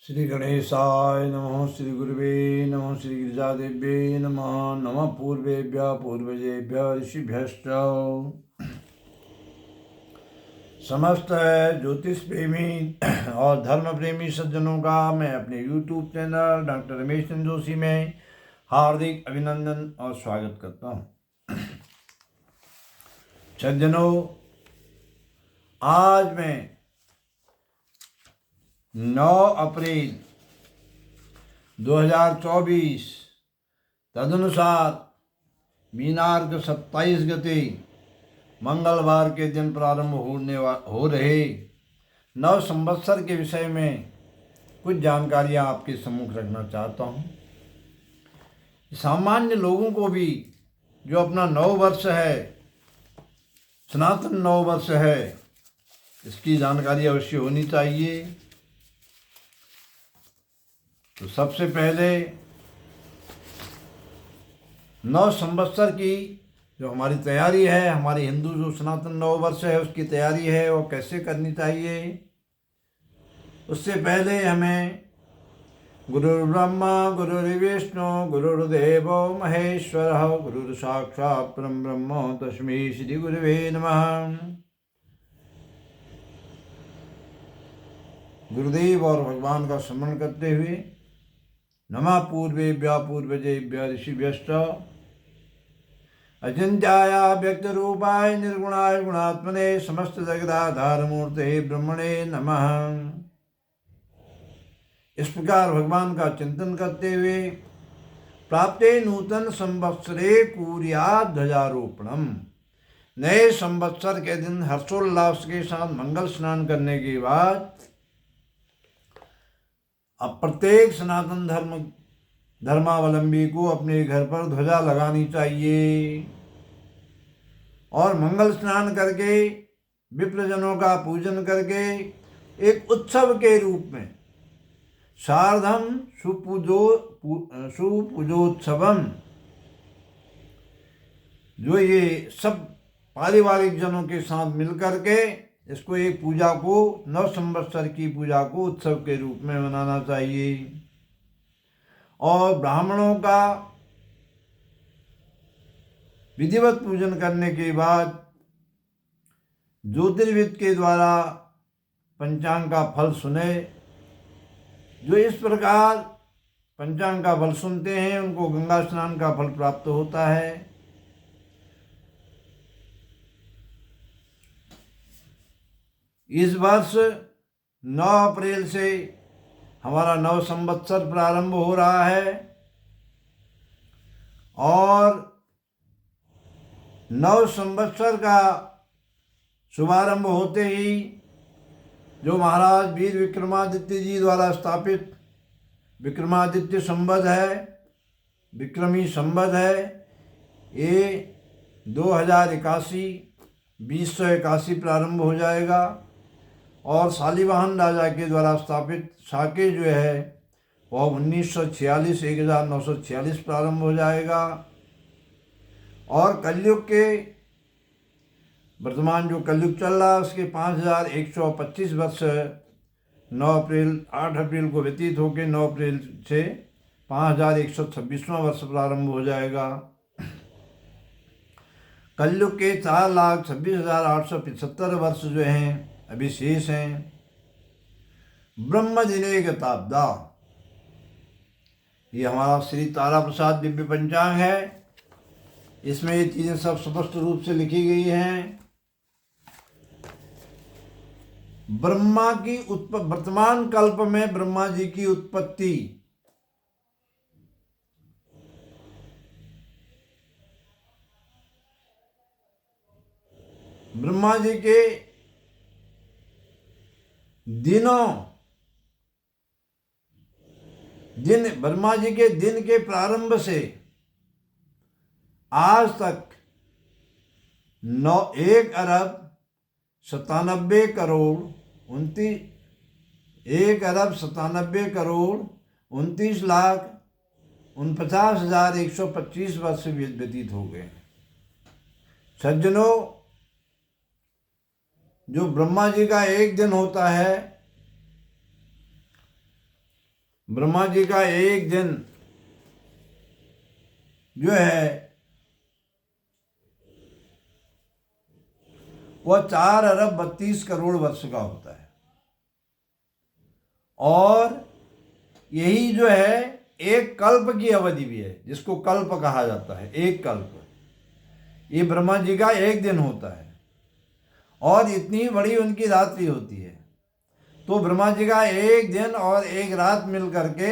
श्री गणेशाय नमः। श्री गुरुवे नमः। श्री गिरिजादेव्ये नमः। नमः पूर्वेभ्यः पूर्वजेभ्यः ऋषिभ्यश्च। समस्त ज्योतिष प्रेमी और धर्म प्रेमी सज्जनों का मैं अपने YouTube channel doctor Ramesh Chandra Joshi में हार्दिक अभिनंदन और स्वागत करता हूँ। सज्जनों, आज मैं 9 अप्रैल 2024 तदनुसार मीनार्क 27 गते मंगलवार के दिन प्रारंभ हो रहे नव संवत्सर के विषय में कुछ जानकारियां आपके सम्मुख रखना चाहता हूं। सामान्य लोगों को भी जो अपना नव वर्ष है, सनातन नव वर्ष है, इसकी जानकारी अवश्य होनी चाहिए। तो सबसे पहले नव संवत्सर की जो हमारी तैयारी है, हमारी हिंदू जो सनातन नव वर्ष है उसकी तैयारी है, वो कैसे करनी चाहिए। उससे पहले हमें गुरुर्ब्रह्मा गुरुर्विष्णु गुरुर्देव महेश्वरः गुरुर्साक्षात् परं ब्रह्म तस्मै श्री गुरुवे नमः। गुरुदेव और भगवान का स्मरण करते हुए नमः पूर्वेभ्यः पूर्वजेभ्यः ऋषिभ्यश्च अचिन्त्याय व्यक्तरूपाय निर्गुणाय गुणात्मने समस्त जगदाधारमूर्ते ब्रह्मणे नमः। इस प्रकार भगवान का चिंतन करते हुए प्राप्ते नूतन संवत्सरे कुर्यात् ध्वजारोपणम, नए संवत्सर के दिन हर्षोल्लास के साथ मंगल स्नान करने के बाद अब प्रत्येक सनातन धर्मावलंबी को अपने घर पर ध्वजा लगानी चाहिए और मंगल स्नान करके विप्रजनों का पूजन करके एक उत्सव के रूप में शारदम सुपूजोत्सवम, जो ये सब पारिवारिक जनों के साथ मिलकर के इसको एक पूजा को, नव संवत्सर की पूजा को उत्सव के रूप में मनाना चाहिए। और ब्राह्मणों का विधिवत पूजन करने के बाद ज्योतिर्विद के द्वारा पंचांग का फल सुने। जो इस प्रकार पंचांग का फल सुनते हैं उनको गंगा स्नान का फल प्राप्त होता है। इस वर्ष 9 अप्रैल से हमारा नव संवत्सर प्रारंभ हो रहा है और नव संवत्सर का शुभारंभ होते ही जो महाराज वीर विक्रमादित्य जी द्वारा स्थापित विक्रमादित्य संवत है, विक्रमी संवत है, ये 2081 प्रारंभ हो जाएगा और शालिवाहन राजा के द्वारा स्थापित साके जो है वह 1946 प्रारंभ हो जाएगा। और कलयुग के वर्तमान जो कलयुग चल रहा है उसके 5125 वर्ष 8 अप्रैल को व्यतीत होकर 9 अप्रैल से 5126वां वर्ष प्रारंभ हो जाएगा। कलयुग के 4,26,875 वर्ष जो हैं अभी शेष हैं। ब्रह्म दिने गताब्दा, ये हमारा श्री तारा प्रसाद दिव्य पंचांग है। इसमें ये चीजें सब स्पष्ट रूप से लिखी गई हैं। ब्रह्मा की वर्तमान कल्प में ब्रह्मा जी की उत्पत्ति ब्रह्मा जी के ब्रह्मा जी के दिन के प्रारंभ से आज तक 1 अरब 97 करोड़ 29 लाख 49,125 वर्ष व्यतीत हो गए। सज्जनों, जो ब्रह्मा जी का एक दिन होता है ब्रह्मा जी का एक दिन जो है वह 4 अरब 32 करोड़ वर्ष का होता है। और यही जो है एक कल्प की अवधि भी है, जिसको कल्प कहा जाता है। एक कल्प ये ब्रह्मा जी का एक दिन होता है और इतनी बड़ी उनकी रात्रि होती है। तो ब्रह्मा जी का एक दिन और एक रात मिल करके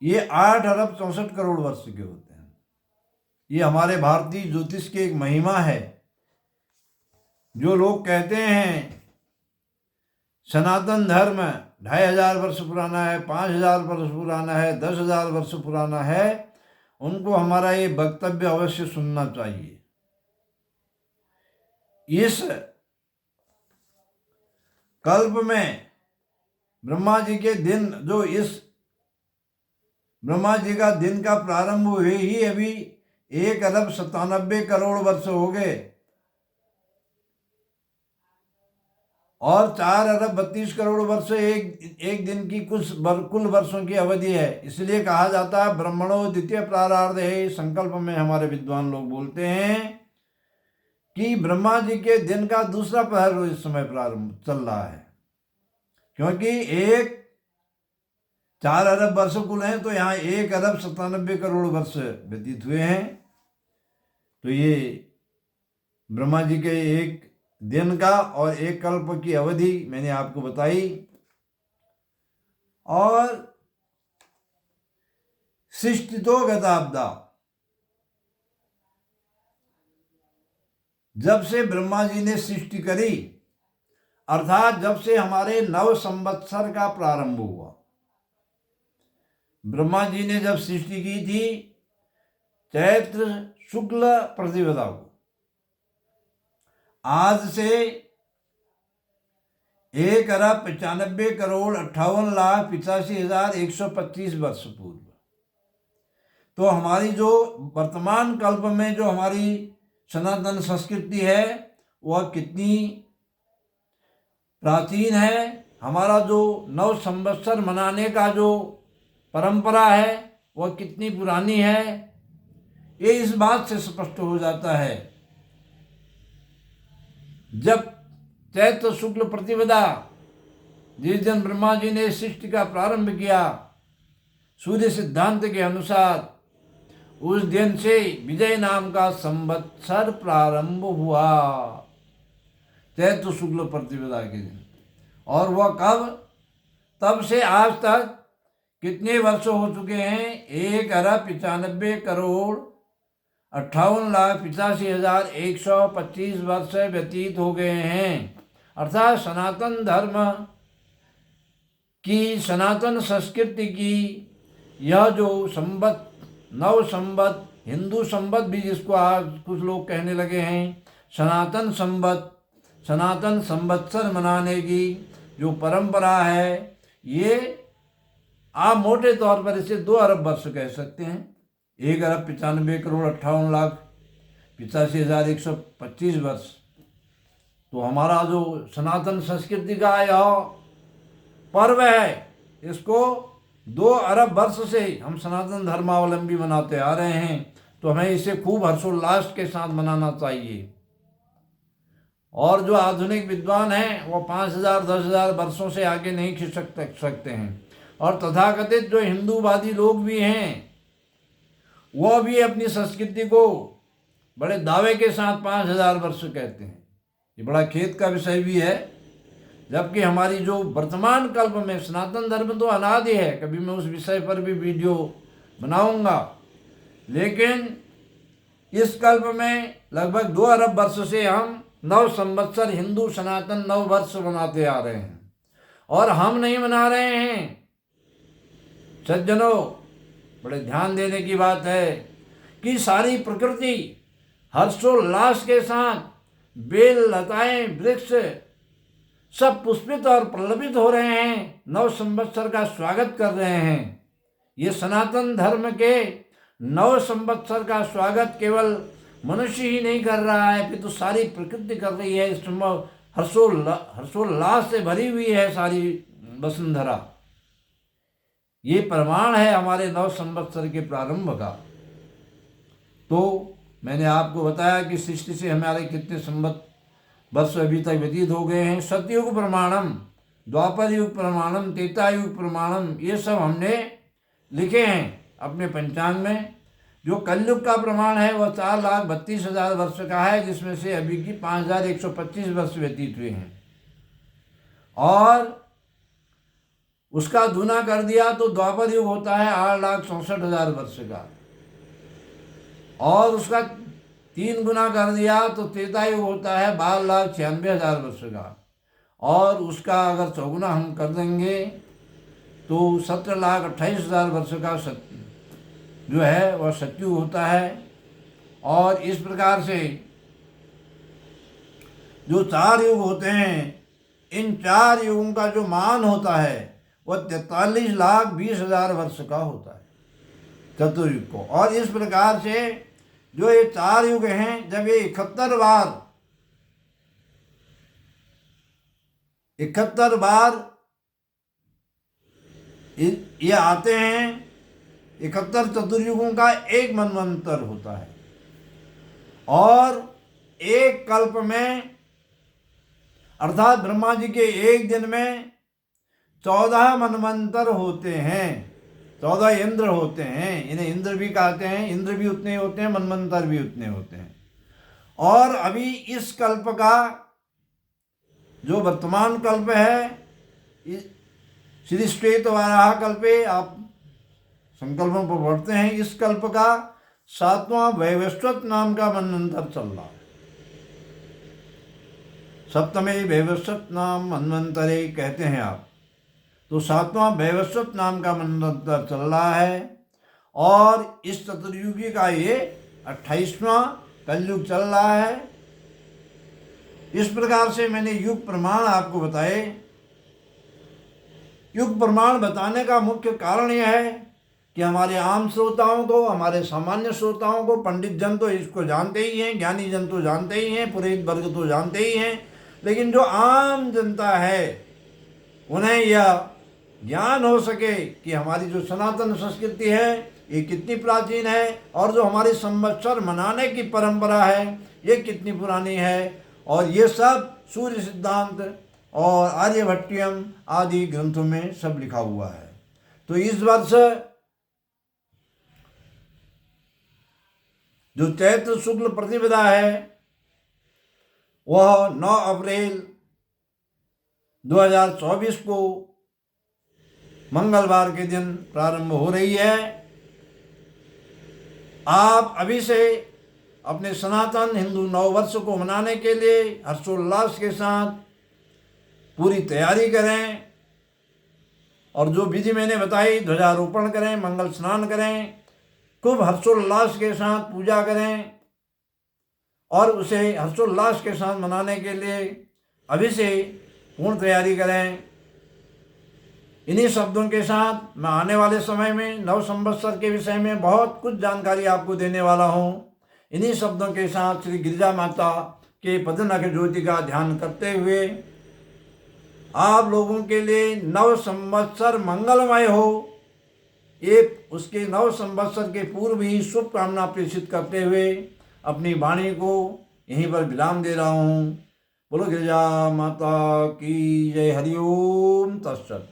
ये 8 अरब 64 करोड़ वर्ष के होते हैं। ये हमारे भारतीय ज्योतिष की एक महिमा है। जो लोग कहते हैं सनातन धर्म 2500 वर्ष पुराना है, 5000 वर्ष पुराना है, 10,000 वर्ष पुराना है, उनको हमारा ये वक्तव्य अवश्य सुनना चाहिए। इस कल्प में ब्रह्मा जी के दिन जो इस ब्रह्मा जी का दिन का प्रारंभ हुए ही अभी 1 अरब 97 करोड़ वर्ष हो गए और 4 अरब 32 करोड़ वर्ष एक दिन की कुल वर्षों की अवधि है। इसलिए कहा जाता है ब्रह्मणो द्वितीय प्रारार्ध है। संकल्प में हमारे विद्वान लोग बोलते हैं कि ब्रह्मा जी के दिन का दूसरा पहर इस समय प्रारंभ चल रहा है, क्योंकि 4 अरब वर्ष कुल हैं तो यहाँ 1 अरब 97 करोड़ वर्ष व्यतीत हुए हैं। तो ये ब्रह्मा जी के एक दिन का और एक कल्प की अवधि मैंने आपको बताई। और सृष्टितो गताब्दा, जब से ब्रह्मा जी ने सृष्टि करी, अर्थात जब से हमारे 9 संवत्सर का प्रारंभ हुआ। ब्रह्मा जी ने जब सृष्टि की थी चैत्र शुक्ल प्रतिपदा को, आज से 1 अरब 95 करोड़ 58 लाख 85,125 वर्ष पूर्व। तो हमारी जो वर्तमान कल्प में जो हमारी सनातन संस्कृति है वह कितनी प्राचीन है। हमारा जो 9 संवत्सर मनाने का जो परंपरा है वह कितनी पुरानी है, ये इस बात से स्पष्ट हो जाता है। जब चैत्र शुक्ल प्रतिपदा जिस दिन ब्रह्मा जी ने सृष्टि का प्रारंभ किया, सूर्य सिद्धांत के अनुसार उस दिन से विजय नाम का संवत्सर प्रारंभ हुआ, चैत्र शुक्ल प्रतिपदा के दिन। और वह कब, तब से आज तक कितने वर्ष हो चुके हैं? 1 अरब 95 करोड़ 58 लाख 85,125 वर्ष व्यतीत हो गए हैं। अर्थात सनातन धर्म की, सनातन संस्कृति की यह जो संवत, 9 संवत, हिंदू संवत भी जिसको आज कुछ लोग कहने लगे हैं, सनातन संवत, सनातन संवत्सर मनाने की जो परंपरा है, ये आप मोटे तौर पर इसे 2 अरब वर्ष कह सकते हैं। 1 अरब 95 करोड़ 58 लाख 85,125 वर्ष। तो हमारा जो सनातन संस्कृति का यह पर्व है, इसको 2 अरब वर्ष से हम सनातन धर्मावलंबी मनाते आ रहे हैं। तो हमें इसे खूब हर्षोल्लास के साथ मनाना चाहिए। और जो आधुनिक विद्वान हैं वो 5,000 10,000 वर्षों से आगे नहीं खिसक सकते हैं। और तथाकथित जो हिंदूवादी लोग भी हैं वह भी अपनी संस्कृति को बड़े दावे के साथ 5,000 वर्ष कहते हैं। ये बड़ा खेद का विषय भी है, जबकि हमारी जो वर्तमान कल्प में सनातन धर्म तो अनादि है। कभी मैं उस विषय पर भी वीडियो बनाऊंगा, लेकिन इस कल्प में लगभग 2 अरब वर्ष से हम 9 संवत्सर हिंदू सनातन 9 वर्ष मनाते आ रहे हैं। और हम नहीं मना रहे हैं सज्जनों, बड़े ध्यान देने की बात है कि सारी प्रकृति हर्षोल्लास के साथ, बेल, लताएं, वृक्ष सब पुष्पित और पल्लवित हो रहे हैं, 9 संवत्सर का स्वागत कर रहे हैं। ये सनातन धर्म के 9 संवत्सर का स्वागत केवल मनुष्य ही नहीं कर रहा है, फिर तो सारी प्रकृति कर रही है। हर्षोल्लास से भरी हुई है सारी वसुंधरा। ये प्रमाण है हमारे नव संवत्सर के प्रारंभ का। तो मैंने आपको बताया कि सृष्टि से हमारे कितने संवत वर्ष अभी तक व्यतीत हो गए हैं। सतयुग प्रमाणम, द्वापर युग प्रमाणम, त्रेता युग प्रमाणम, ये सब हमने लिखे हैं अपने पंचांग में। जो कलयुग का प्रमाण है वह 4,32,000 वर्ष का है, जिसमें से अभी की 5,125 वर्ष व्यतीत हुए हैं। और उसका दूना कर दिया तो द्वापर युग होता है 8,64,000 वर्ष का, और उसका 3 गुना कर दिया तो त्रेता युग होता है 12,96,000 वर्ष का, और उसका अगर 4 गुना हम कर देंगे तो 17,28,000 वर्ष का जो है वह सतयुग होता है। और इस प्रकार से जो 4 युग होते हैं, इन 4 युगों का जो मान होता है वह 43,20,000 वर्ष का होता है चतुर्युग को। और इस प्रकार से जो ये 4 युग हैं, जब ये 71 बार ये आते हैं, 71 चतुर्युगों का एक मनवंतर होता है। और एक कल्प में, अर्थात ब्रह्मा जी के एक दिन में 14 मनवंतर होते हैं, 14 इंद्र होते हैं। इन्हें इंद्र भी कहते हैं, इंद्र भी उतने होते हैं, मनवंतर भी उतने होते हैं। और अभी इस कल्प का जो वर्तमान कल्प है, श्री श्वेत वाराह कल्पे, आप संकल्पों पर पढ़ते हैं, इस कल्प का 7वां वैवस्वत नाम का मनवंतर चल रहा है। सप्तमे वैवस्वत नाम मनवंतरे कहते हैं आप, तो 7वां वैवस्वत नाम का मनवंतर चल रहा है। और इस चतुर्युगी का ये 28वां कलयुग चल रहा है। इस प्रकार से मैंने युग प्रमाण आपको बताए। युग प्रमाण बताने का मुख्य कारण यह है कि हमारे आम श्रोताओं को, हमारे सामान्य श्रोताओं को, पंडित जन तो इसको जानते ही हैं, ज्ञानी जन तो जानते ही हैं, पुरोहित वर्ग तो जानते ही हैं, लेकिन जो आम जनता है उन्हें यह ज्ञान हो सके कि हमारी जो सनातन संस्कृति है ये कितनी प्राचीन है, और जो हमारी संवत्सर मनाने की परंपरा है ये कितनी पुरानी है। और ये सब सूर्य सिद्धांत और आर्यभट्टियम आदि ग्रंथों में सब लिखा हुआ है। तो इस वर्ष जो चैत्र शुक्ल प्रतिपदा है वह 9 अप्रैल 2024 को मंगलवार के दिन प्रारंभ हो रही है। आप अभी से अपने सनातन हिंदू नववर्ष को मनाने के लिए हर्षोल्लास के साथ पूरी तैयारी करें, और जो विधि मैंने बताई, ध्वजारोपण करें, मंगल स्नान करें, खूब हर्षोल्लास के साथ पूजा करें, और उसे हर्षोल्लास के साथ मनाने के लिए अभी से पूर्ण तैयारी करें। इन्हीं शब्दों के साथ मैं आने वाले समय में नव संवत्सर के विषय में बहुत कुछ जानकारी आपको देने वाला हूँ। इन्हीं शब्दों के साथ श्री गिरिजा माता के पदनख ज्योति का ध्यान करते हुए आप लोगों के लिए नव संवत्सर मंगलमय हो, ये उसके नव संवत्सर के पूर्व ही शुभकामना प्रेषित करते हुए अपनी वाणी को यहीं पर विराम दे रहा हूँ। बोलो गिरिजा माता की जय। हरिओम तत्सत।